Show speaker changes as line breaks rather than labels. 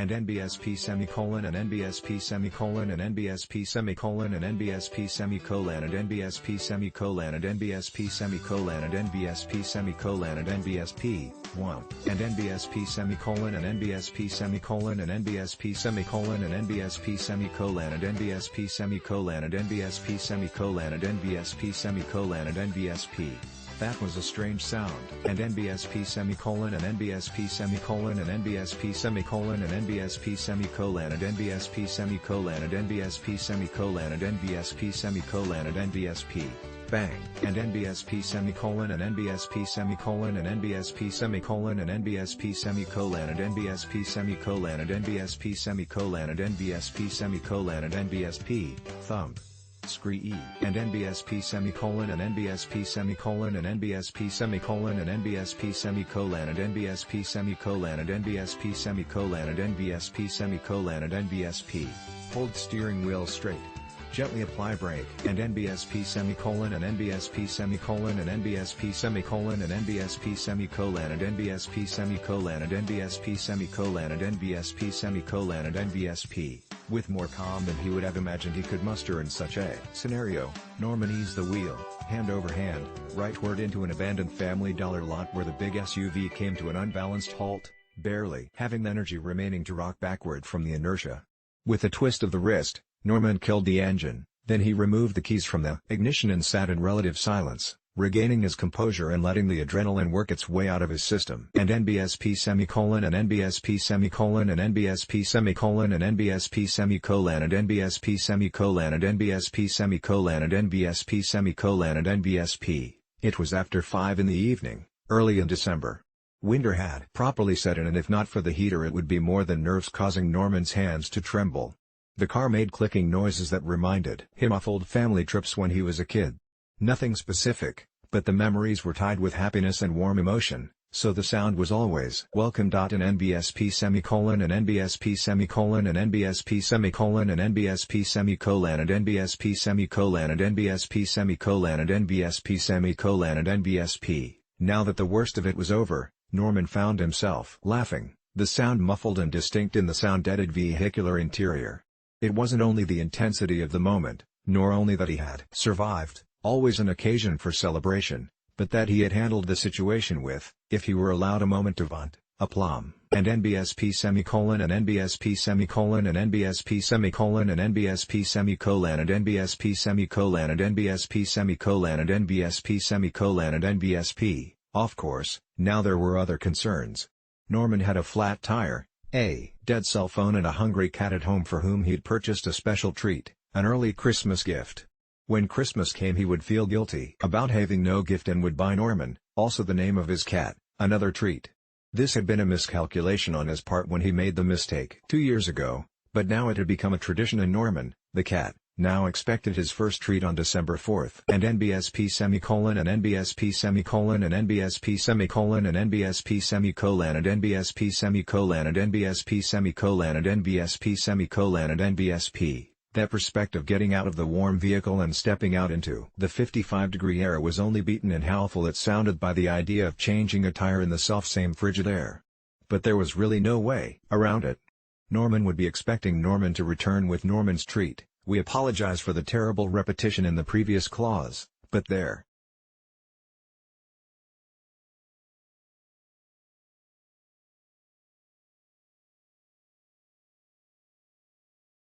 and NBSP semicolon and NBSP semicolon and NBSP semicolon and NBSP semicolon and NBSP semicolon and NBSP semicolon and NBSP semicolon and NBSP 1 and NBSP semicolon and NBSP semicolon and NBSP semicolon and NBSP semicolon and NBSP semicolon and NBSP semicolon and NBSP semicolon and NBSP. That was a strange sound. And NBSP semicolon and NBSP semicolon and NBSP semicolon and NBSP semicolon and NBSP semicolon and NBSP semicolon and NBSP semicolon and NBSP. Bang. And NBSP semicolon and NBSP semicolon and NBSP semicolon and NBSP semicolon and NBSP semicolon and NBSP semicolon and NBSP semicolon and NBSP. Thump. Scree and NBSP semicolon and NBSP semicolon and NBSP semicolon and NBSP semicolon and NBSP semicolon and NBSP semicolon and NBSP semicolon and NBSP. Hold steering wheel straight. Gently apply brake. And NBSP semicolon and NBSP semicolon and NBSP semicolon and NBSP semicolon and NBSP semicolon and NBSP semicolon and NBSP semicolon and NBSP. With more calm than he would have imagined he could muster in such a scenario, Norman eased the wheel, hand over hand, rightward into an abandoned Family Dollar lot where the big SUV came to an unbalanced halt, barely having the energy remaining to rock backward from the inertia. With a twist of the wrist, Norman killed the engine, then he removed the keys from the ignition and sat in relative silence, regaining his composure and letting the adrenaline work its way out of his system. And NBSP semicolon and NBSP semicolon and NBSP semicolon and NBSP semicolon and NBSP semicolon and NBSP semicolon and NBSP semicolon and NBSP. It was after 5 in the evening, early in December. Winter had properly set in, and if not for the heater it would be more than nerves, causing Norman's hands to tremble. The car made clicking noises that reminded him of old family trips when he was a kid. Nothing specific, but the memories were tied with happiness and warm emotion, so the sound was always welcome. In NBSP semicolon and NBSP semicolon and NBSP semicolon and NBSP semicolon and NBSP semicolon and NBSP semicolon and NBSP semicolon and NBSP. Now that the worst of it was over, Norman found himself laughing, the sound muffled and distinct in the sound-deadened vehicular interior. It wasn't only the intensity of the moment, nor only that he had survived, always an occasion for celebration, but that he had handled the situation with, if he were allowed a moment to vaunt, aplomb. And NBSP semicolon and NBSP semicolon and NBSP semicolon and NBSP semicolon and NBSP semicolon and NBSP semicolon and NBSP semicolon and NBSP. Of course, now there were other concerns. Norman had a flat tire, a dead cell phone and a hungry cat at home for whom he'd purchased a special treat, an early Christmas gift. When Christmas came he would feel guilty about having no gift and would buy Norman, also the name of his cat, another treat. This had been a miscalculation on his part when he made the mistake 2 years ago, but now it had become a tradition, and Norman, the cat, now expected his first treat on December 4th. And NBSP semicolon and NBSP semicolon and NBSP semicolon and NBSP semicolon and NBSP semicolon and NBSP semicolon and NBSP semicolon and NBSP. That perspective, getting out of the warm vehicle and stepping out into the 55-degree air, was only beaten in how full it sounded by the idea of changing a tire in the selfsame frigid air. But there was really no way around it. Norman would be expecting Norman to return with Norman's treat. We apologize for the terrible repetition in the previous clause, but there